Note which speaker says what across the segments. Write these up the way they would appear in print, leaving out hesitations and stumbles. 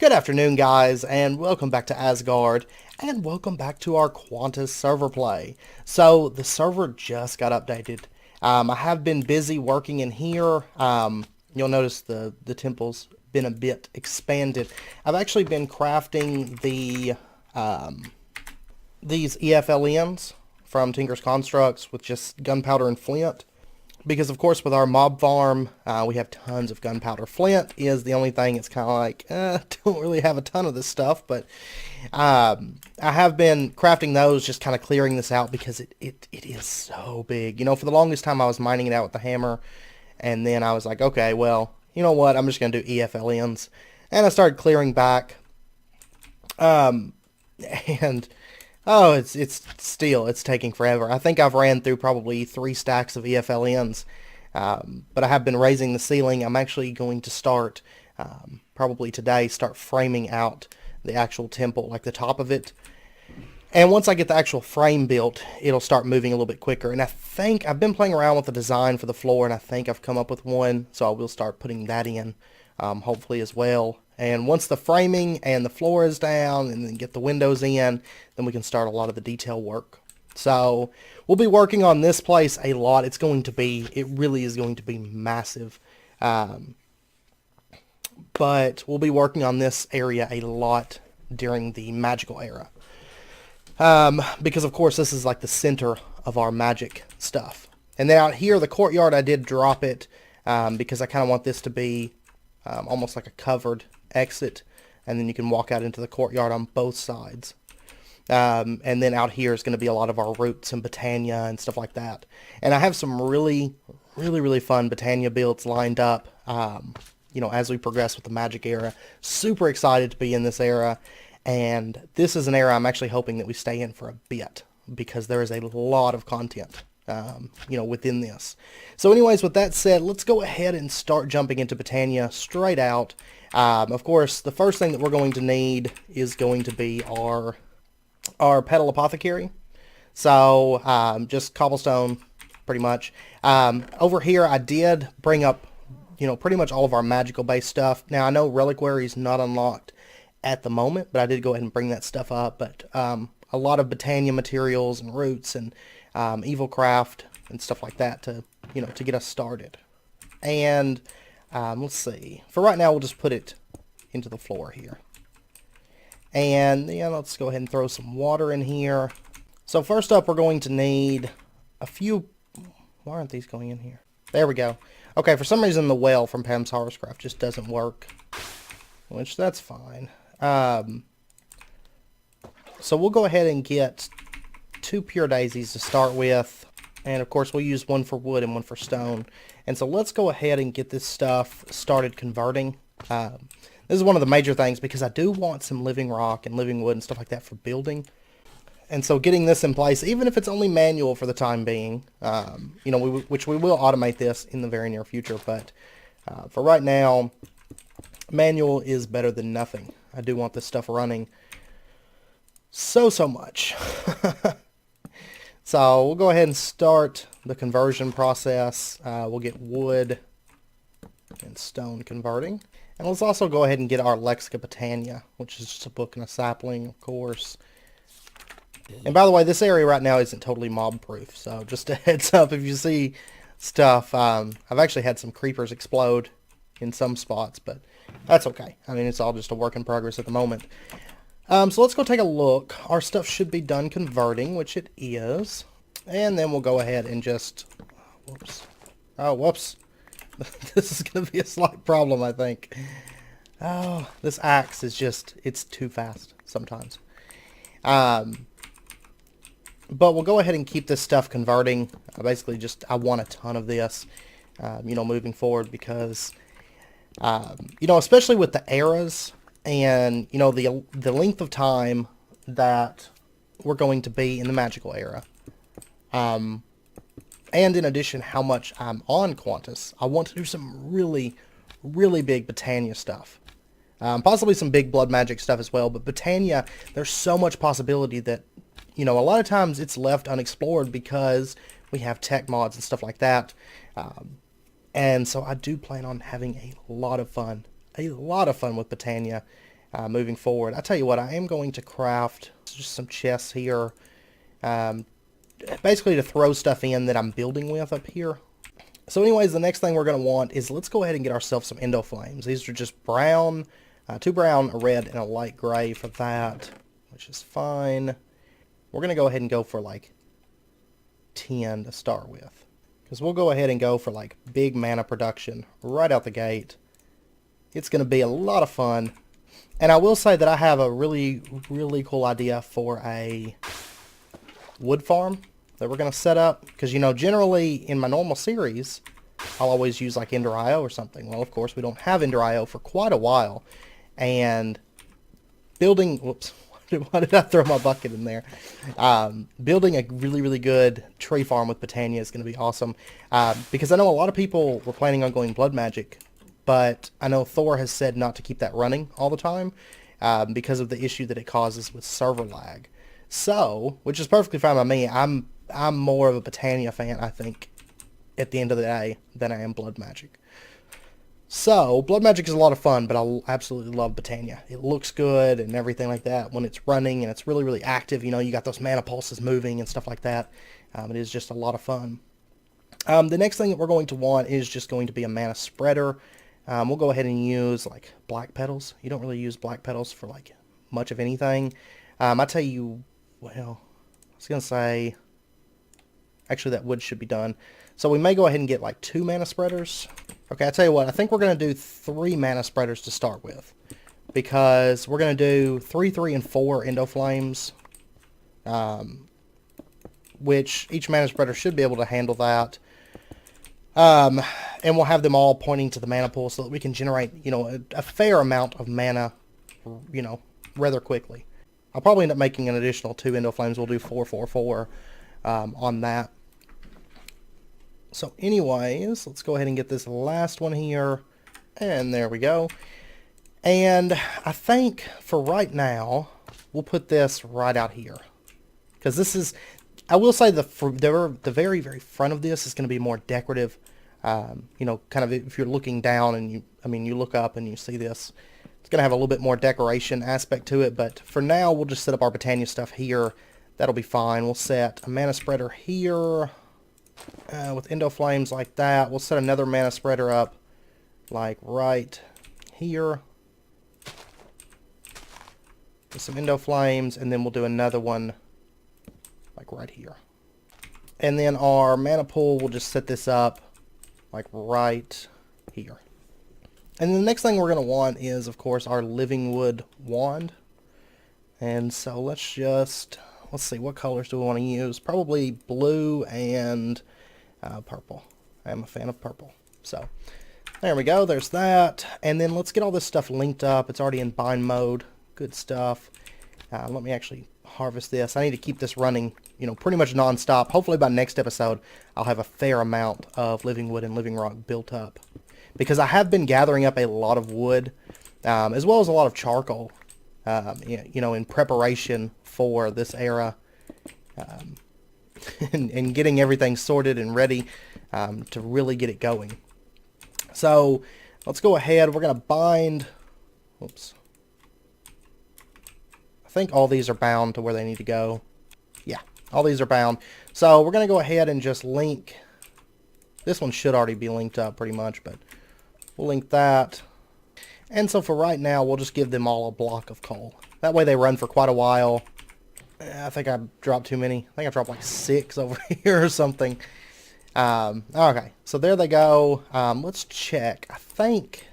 Speaker 1: Good afternoon, guys, and welcome back to Asgard, and welcome back to our Quantus server play. So, the server just got updated. I have been busy working in here. You'll notice the temple's been a bit expanded. I've actually been crafting these EFLNs from Tinker's Constructs with just gunpowder and flint. Because, of course, with our mob farm, we have tons of gunpowder. Flint is the only thing it's kind of like, don't really have a ton of this stuff. But I have been crafting those, just kind of clearing this out because it is so big. You know, for the longest time, I was mining it out with the hammer. And then I was like, okay, well, you know what? I'm just going to do EFLNs. And I started clearing back. And... oh, it's taking forever. I think I've ran through probably 3 stacks of EFLNs, but I have been raising the ceiling. I'm actually going to start, probably today, start framing out the actual temple, like the top of it. And once I get the actual frame built, it'll start moving a little bit quicker. And I think I've been playing around with the design for the floor, and I think I've come up with one, so I will start putting that in, hopefully as well. And once the framing and the floor is down and then get the windows in, then we can start a lot of the detail work. So we'll be working on this place a lot. It really is going to be massive. But we'll be working on this area a lot during the magical era. Because of course this is like the center of our magic stuff. And then out here, the courtyard, I did drop it because I kind of want this to be almost like a covered exit, and then you can walk out into the courtyard on both sides. And then out here is going to be a lot of our roots and Botania and stuff like that. And I have some really fun Botania builds lined up, you know, as we progress with the magic era. Super excited to be in this era, and this is an era I'm actually hoping that we stay in for a bit, because there is a lot of content you know, within this. So anyways, with that said, let's go ahead and start jumping into Botania straight out. Of course, the first thing that we're going to need is going to be our petal apothecary. So just cobblestone, pretty much. Over here, I did bring up, you know, pretty much all of our magical based stuff. Now, I know reliquary is not unlocked at the moment, but I did go ahead and bring that stuff up. But a lot of Botania materials and roots and evil craft and stuff like that to, you know, to get us started. And let's see, for right now we'll just put it into the floor here, and yeah, let's go ahead and throw some water in here. So first up, we're going to need a few. Why aren't these going in here? There we go. Okay, for some reason the well from Pam's Horrorcraft just doesn't work, which that's fine. So we'll go ahead and get 2 pure daisies to start with, and of course we'll use one for wood and one for stone. And so let's go ahead and get this stuff started converting. This is one of the major things, because I do want some living rock and living wood and stuff like that for building. And so getting this in place, even if it's only manual for the time being, you know, which we will automate this in the very near future, but for right now, manual is better than nothing. I do want this stuff running so much. So we'll go ahead and start the conversion process. We'll get wood and stone converting. And let's also go ahead and get our Lexica Botania, which is just a book and a sapling, of course. And by the way, this area right now isn't totally mob proof, so just a heads up if you see stuff. I've actually had some creepers explode in some spots, but that's okay. I mean, it's all just a work in progress at the moment. So let's go take a look. Our stuff should be done converting, which it is. And then we'll go ahead and just... whoops. Oh, whoops. This is going to be a slight problem, I think. Oh, this axe is just... it's too fast sometimes. But we'll go ahead and keep this stuff converting. Basically, just... I want a ton of this, you know, moving forward, because, you know, especially with the eras... and, you know, the length of time that we're going to be in the magical era. And in addition, how much I'm on Quantus, I want to do some really big Botania stuff. Possibly some big blood magic stuff as well, but Botania, there's so much possibility that, you know, a lot of times it's left unexplored because we have tech mods and stuff like that. And so I do plan on having a lot of fun with Botania, moving forward. I tell you what, I am going to craft just some chests here, basically to throw stuff in that I'm building with up here. So anyways, the next thing we're going to want is let's go ahead and get ourselves some endo flames. These are just brown, 2 brown, a red, and a light gray for that, which is fine. We're going to go ahead and go for like 10 to start with, because we'll go ahead and go for like big mana production right out the gate. It's going to be a lot of fun. And I will say that I have a really, really cool idea for a wood farm that we're going to set up. Because, you know, generally in my normal series, I'll always use like Ender IO or something. Well, of course, we don't have Ender IO for quite a while. And building... Whoops. Why did I throw my bucket in there? Building a really, really good tree farm with Botania is going to be awesome. Because I know a lot of people were planning on going blood magic. But I know Thor has said not to keep that running all the time because of the issue that it causes with server lag. So, which is perfectly fine by me. I'm more of a Botania fan, I think, at the end of the day, than I am blood magic. So, blood magic is a lot of fun, but I absolutely love Botania. It looks good and everything like that when it's running and it's really, really active. You know, you got those mana pulses moving and stuff like that. It is just a lot of fun. The next thing that we're going to want is just going to be a mana spreader. We'll go ahead and use like black petals. You don't really use black petals for like much of anything. I tell you, well, I was going to say, actually that wood should be done. So we may go ahead and get like 2 mana spreaders. Okay, I tell you what, I think we're going to do 3 mana spreaders to start with. Because we're going to do 3, 3, and 4 endo flames. Which each mana spreader should be able to handle that. And we'll have them all pointing to the mana pool so that we can generate, you know, a fair amount of mana, you know, rather quickly. I'll probably end up making an additional 2 endo flames. We'll do 4, 4, 4 on that. So anyways, let's go ahead and get this last one here. And there we go. And I think for right now, we'll put this right out here. Because this is, I will say the very, very front of this is going to be more decorative. You know, kind of if you're looking down and you look up and you see this, it's going to have a little bit more decoration aspect to it. But for now, we'll just set up our Botania stuff here. That'll be fine. We'll set a mana spreader here with endo flames like that. We'll set another mana spreader up like right here with some endo flames, and then we'll do another one like right here. And then our mana pool, we'll just set this up like right here. And the next thing we're going to want is, of course, our living wood wand. And so let's see, what colors do we want to use? Probably blue and purple. I am a fan of purple. So there we go, there's that. And then let's get all this stuff linked up. It's already in bind mode. Good stuff. Let me actually harvest this. I need to keep this running, you know, pretty much non-stop. Hopefully by next episode, I'll have a fair amount of living wood and living rock built up. Because I have been gathering up a lot of wood, as well as a lot of charcoal, you know, in preparation for this era. And getting everything sorted and ready to really get it going. So let's go ahead. We're going to bind. Oops. I think all these are bound to where they need to go. Yeah, all these are bound. So we're going to go ahead and just link. This one should already be linked up pretty much, but we'll link that. And so for right now, we'll just give them all a block of coal. That way they run for quite a while. I think I dropped too many. I think I dropped like 6 over here or something. Okay, so there they go. Let's check. I think,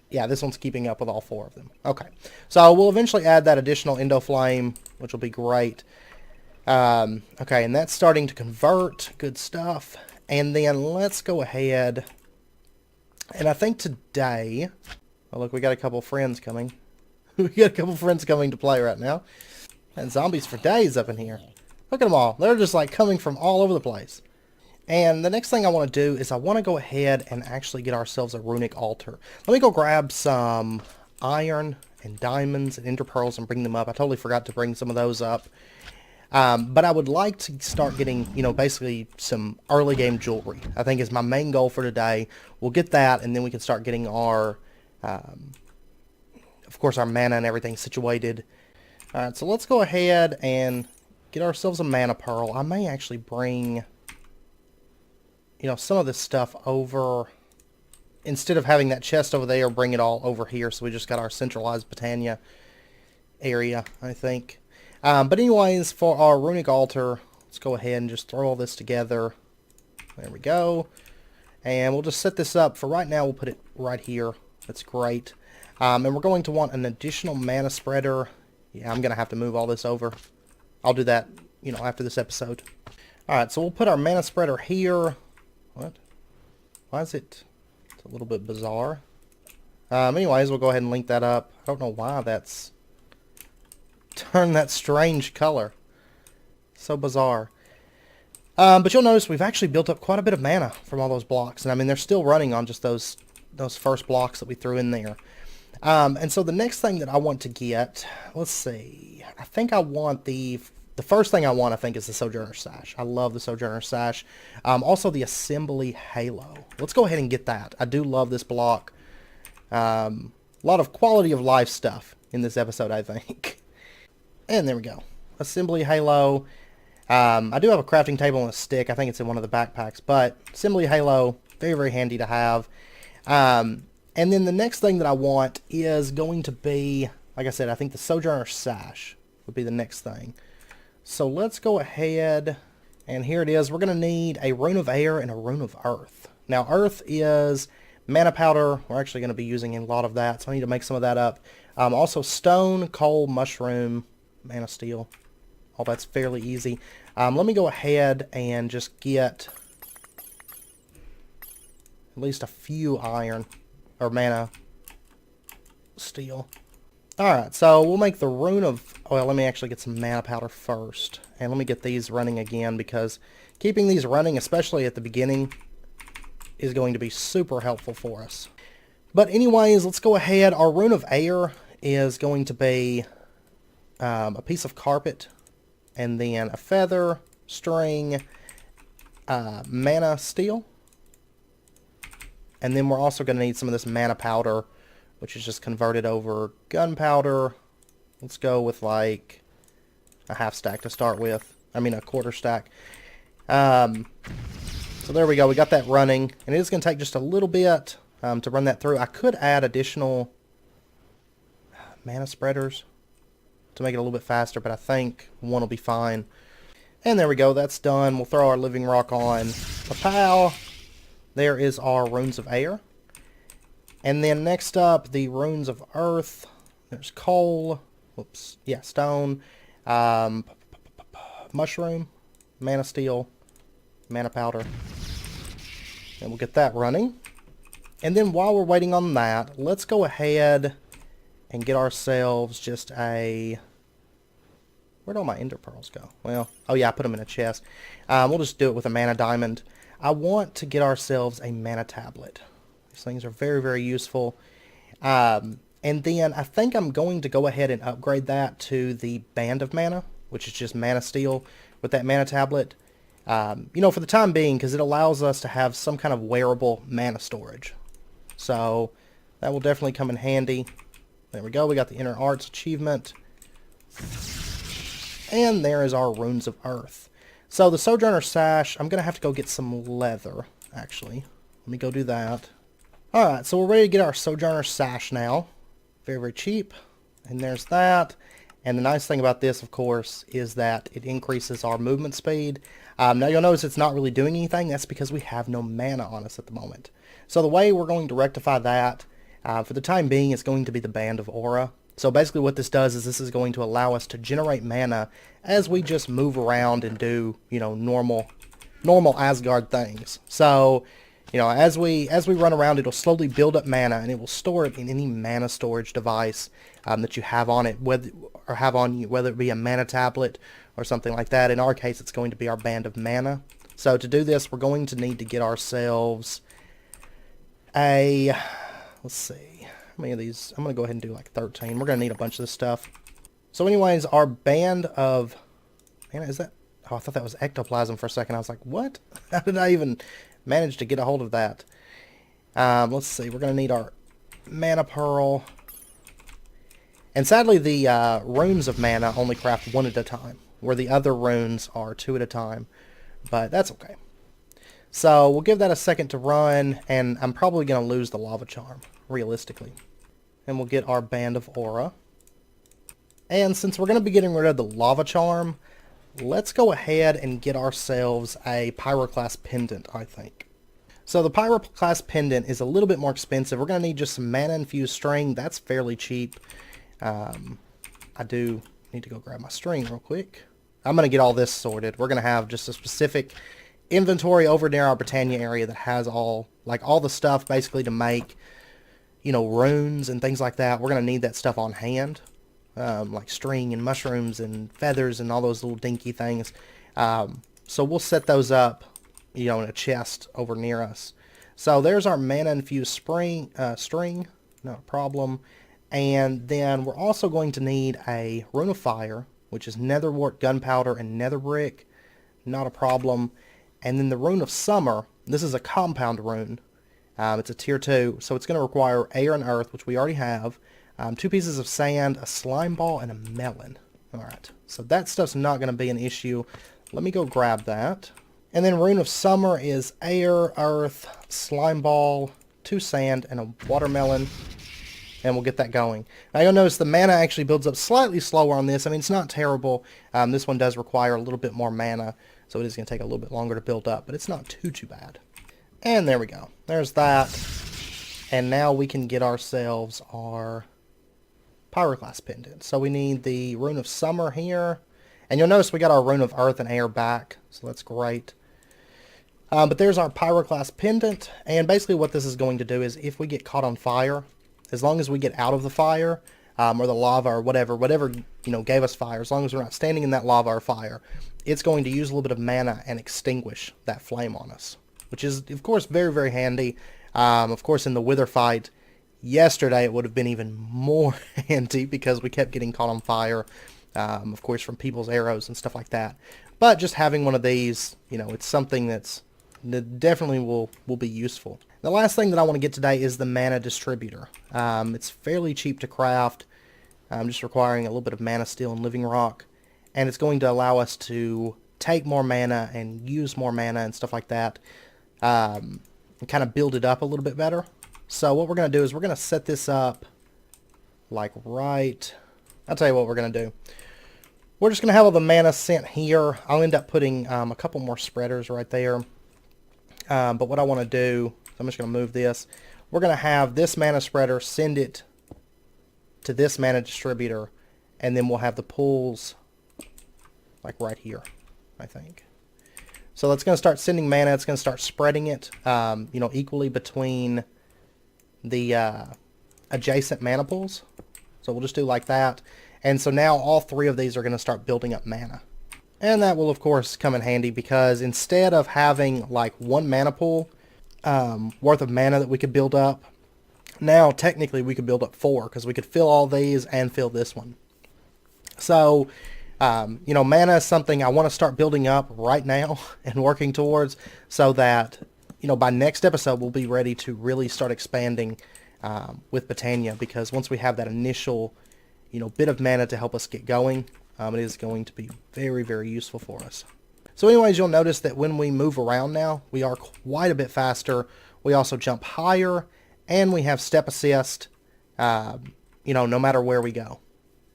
Speaker 1: yeah, this one's keeping up with all 4 of them. Okay, so we'll eventually add that additional endo flame, which will be great. Okay, and that's starting to convert. Good stuff. And then let's go ahead. And I think today, oh look, we got a couple friends coming. We got a couple friends coming to play right now. And zombies for days up in here. Look at them all. They're just like coming from all over the place. And the next thing I want to do is I want to go ahead and actually get ourselves a runic altar. Let me go grab some iron and diamonds and ender pearls and bring them up. I totally forgot to bring some of those up. But I would like to start getting, you know, basically some early game jewelry. I think is my main goal for today. We'll get that, and then we can start getting our of course, our mana and everything situated. Alright, so let's go ahead and get ourselves a mana pearl. I may actually bring, some of this stuff over. Instead of having that chest over there, bring it all over here. So we just got our centralized Botania area, I think. But anyways, for our runic altar, let's go ahead and just throw all this together. There we go. And we'll just set this up. For right now, we'll put it right here. That's great. And we're going to want an additional mana spreader. Yeah, I'm going to have to move all this over. I'll do that, after this episode. Alright, so we'll put our mana spreader here. What? Why is it... It's a little bit bizarre. Anyways, we'll go ahead and link that up. I don't know why that's... turned that strange color. So bizarre. But you'll notice we've actually built up quite a bit of mana from all those blocks. And I mean, they're still running on just those first blocks that we threw in there. And so the next thing that I want to get, let's see, I think I want the first thing I want, I think, is the Sojourner Sash. I love the Sojourner Sash. Also the Assembly Halo. Let's go ahead and get that. I do love this block. A lot of quality of life stuff in this episode, I think. And there we go. Assembly Halo. I do have a crafting table and a stick. I think it's in one of the backpacks. But Assembly Halo, very, very handy to have. And then the next thing that I want is going to be, like I said, I think the Sojourner Sash would be the next thing. So let's go ahead, and here it is. We're going to need a Rune of Air and a Rune of Earth. Now, Earth is mana powder. We're actually going to be using a lot of that, so I need to make some of that up. Also, stone, coal, mushroom, mana steel. All that's fairly easy. Let me go ahead and just get at least a few iron. Or mana steel. Alright, so we'll make the Rune of... Well, let me actually get some mana powder first. And let me get these running again, because keeping these running, especially at the beginning, is going to be super helpful for us. But anyways, let's go ahead. Our Rune of Air is going to be a piece of carpet, and then a feather, string, mana steel. And then we're also going to need some of this mana powder, which is just converted over gunpowder. Let's go with like a half stack to start with. I mean a quarter stack. So there we go. We got that running. And it is going to take just a little bit to run that through. I could add additional mana spreaders to make it a little bit faster, but I think one will be fine. And there we go. That's done. We'll throw our living rock on. Pow! There is our Runes of Air. And then next up, the Runes of Earth. There's coal. Whoops. Yeah, stone. Mushroom. Mana steel. Mana powder. And we'll get that running. And then while we're waiting on that, let's go ahead and get ourselves just a... Where'd all my ender pearls go? Well, oh yeah, I put them in a chest. We'll just do it with a mana diamond. I want to get ourselves a mana tablet. These things are very, very useful. And then I think I'm going to go ahead and upgrade that to the Band of Mana, which is just mana steel with that mana tablet. For the time being, because it allows us to have some kind of wearable mana storage. So that will definitely come in handy. There we go. We got the Inner Arts achievement. And there is our Runes of Earth. So the Sojourner Sash, I'm going to have to go get some leather, actually. Let me go do that. Alright, so we're ready to get our Sojourner Sash now. Very, very cheap. And there's that. And the nice thing about this, of course, is that it increases our movement speed. Now you'll notice it's not really doing anything. That's because we have no mana on us at the moment. So the way we're going to rectify that, for the time being, is going to be the Band of Aura. So basically what this does is this is going to allow us to generate mana as we just move around and do, normal Asgard things. So, as we run around, it'll slowly build up mana, and it will store it in any mana storage device that you have on it, whether it be a mana tablet or something like that. In our case, it's going to be our Band of Mana. So to do this, we're going to need to get ourselves a, let's see, how many of these? I'm going to go ahead and do like 13. We're going to need a bunch of this stuff. So anyways, our Band of... Man, is that... Oh, I thought that was ectoplasm for a second. I was like, what? How did I even manage to get a hold of that? Let's see. We're going to need our Mana Pearl. And sadly, the runes of mana only craft one at a time, where the other runes are two at a time. But that's okay. So we'll give that a second to run, and I'm probably going to lose the lava charm, realistically. And we'll get our band of aura. And since we're going to be getting rid of the lava charm, let's go ahead and get ourselves a Pyroclast pendant, I think. So the Pyroclast pendant is a little bit more expensive. We're going to need just some mana-infused string. That's fairly cheap. I do need to go grab my string real quick. I'm going to get all this sorted. We're going to have just a specific inventory over near our Botania area that has all the stuff basically to make, runes and things like that. We're going to need that stuff on hand, like string and mushrooms and feathers and all those little dinky things. So we'll set those up, in a chest over near us. So there's our mana-infused string, not a problem. And then we're also going to need a Rune of Fire, which is Netherwort, Gunpowder, and Nether Brick. Not a problem. And then the Rune of Summer, this is a compound rune. It's a tier 2, so it's going to require air and earth, which we already have. 2 pieces of sand, a slime ball, and a melon. Alright, so that stuff's not going to be an issue. Let me go grab that. And then Rune of Summer is air, earth, slime ball, 2 sand, and a watermelon. And we'll get that going. Now you'll notice the mana actually builds up slightly slower on this. I mean, it's not terrible. This one does require a little bit more mana, so it is going to take a little bit longer to build up, but it's not too bad. And there we go. There's that. And now we can get ourselves our Pyroclast pendant. So we need the Rune of Summer here. And you'll notice we got our Rune of Earth and Air back, so that's great. But there's our Pyroclast pendant, and basically what this is going to do is if we get caught on fire, as long as we get out of the fire, or the lava or whatever, gave us fire, as long as we're not standing in that lava or fire, it's going to use a little bit of mana and extinguish that flame on us, which is, of course, very, very handy. Of course, in the Wither fight yesterday, it would have been even more handy because we kept getting caught on fire, of course, from people's arrows and stuff like that. But just having one of these, it's something that definitely will be useful. The last thing that I want to get today is the mana distributor. It's fairly cheap to craft, just requiring a little bit of mana steel and living rock, and it's going to allow us to take more mana and use more mana and stuff like that, and kind of build it up a little bit better. So what we're going to do is we're going to set this up like right. I'll tell you what we're going to do. We're just going to have all the mana sent here. I'll end up putting a couple more spreaders right there. But what I want to do, I'm just going to move this. We're going to have this mana spreader send it to this mana distributor, and then we'll have the pools like right here, I think. So it's going to start sending mana. It's going to start spreading it, equally between the adjacent mana pools. So we'll just do like that. And so now all 3 of these are going to start building up mana. And that will, of course, come in handy because instead of having like 1 mana pool worth of mana that we could build up, now technically we could build up 4 because we could fill all these and fill this one. So, mana is something I want to start building up right now and working towards so that, by next episode we'll be ready to really start expanding with Botania, because once we have that initial, bit of mana to help us get going, it is going to be very, very useful for us. So anyways, you'll notice that when we move around now, we are quite a bit faster. We also jump higher, and we have step assist, no matter where we go.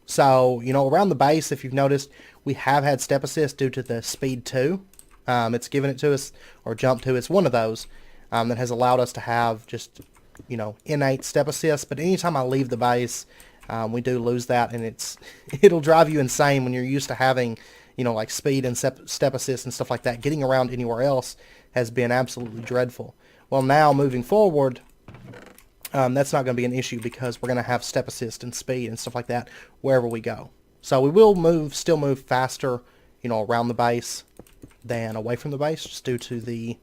Speaker 1: So, around the base, if you've noticed, we have had step assist due to the speed 2. It's given it to us, or jump 2. It's one of those that has allowed us to have just, innate step assist. But anytime I leave the base, we do lose that, and it'll drive you insane when you're used to having, like speed and step assist and stuff like that. Getting around anywhere else has been absolutely dreadful. Well, now moving forward, that's not going to be an issue because we're going to have step assist and speed and stuff like that wherever we go. So we will still move faster, around the base than away from the base, just due to the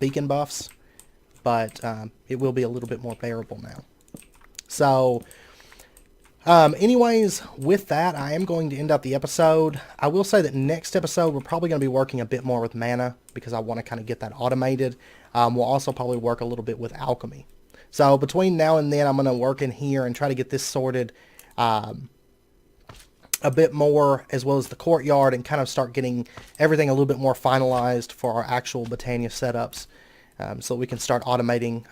Speaker 1: beacon buffs. But it will be a little bit more bearable now. So anyways, with that, I am going to end up the episode. I will say that next episode, we're probably going to be working a bit more with mana because I want to kind of get that automated. We'll also probably work a little bit with alchemy. So between now and then, I'm going to work in here and try to get this sorted. a bit more, as well as the courtyard, and kind of start getting everything a little bit more finalized for our actual Botania setups, so we can start automating,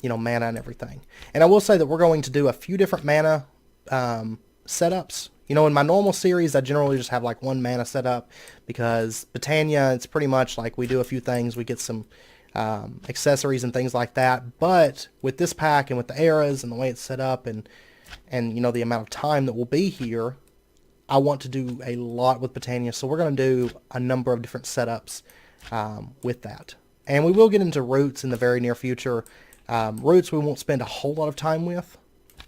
Speaker 1: mana and everything. And I will say that we're going to do a few different mana setups. In my normal series, I generally just have like one mana setup, because Botania, it's pretty much like we do a few things, we get some accessories and things like that. But with this pack and with the eras and the way it's set up, and the amount of time that we'll be here, I want to do a lot with Botania, so we're going to do a number of different setups with that. And we will get into roots in the very near future. Roots we won't spend a whole lot of time with,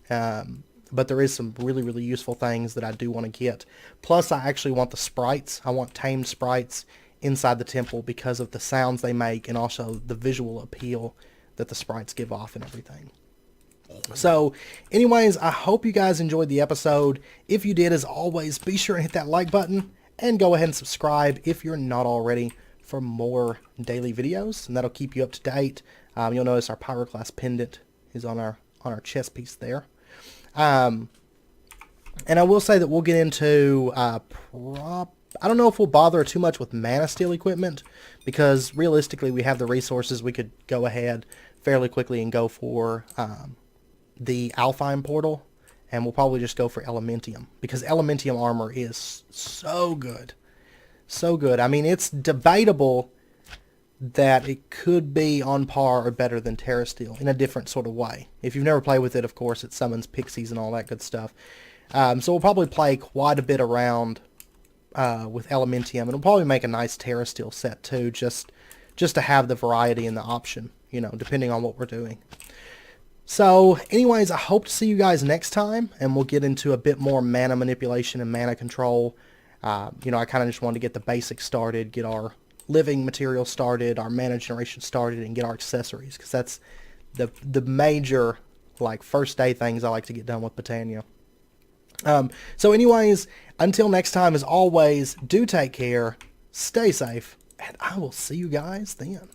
Speaker 1: but there is some really, really useful things that I do want to get. Plus, I actually want the sprites. I want tamed sprites inside the temple because of the sounds they make, and also the visual appeal that the sprites give off and everything. So, anyways, I hope you guys enjoyed the episode. If you did, as always, be sure and hit that like button, and go ahead and subscribe if you're not already, for more daily videos, and that'll keep you up to date. You'll notice our Pyroclast pendant is on our chest piece there. And I will say that we'll get into I don't know if we'll bother too much with mana steal equipment, because realistically we have the resources. We could go ahead fairly quickly and go for the Alfheim portal, and we'll probably just go for Elementium, because Elementium armor is so good. So good. I mean, it's debatable that it could be on par or better than Terra Steel in a different sort of way. If you've never played with it, of course, it summons pixies and all that good stuff. So we'll probably play quite a bit around with Elementium, and we'll probably make a nice Terra Steel set too, just to have the variety and the option, depending on what we're doing. So, anyways, I hope to see you guys next time, and we'll get into a bit more mana manipulation and mana control. I kind of just wanted to get the basics started, get our living material started, our mana generation started, and get our accessories, because that's the major, first day things I like to get done with Botania. So anyways, until next time, as always, do take care, stay safe, and I will see you guys then.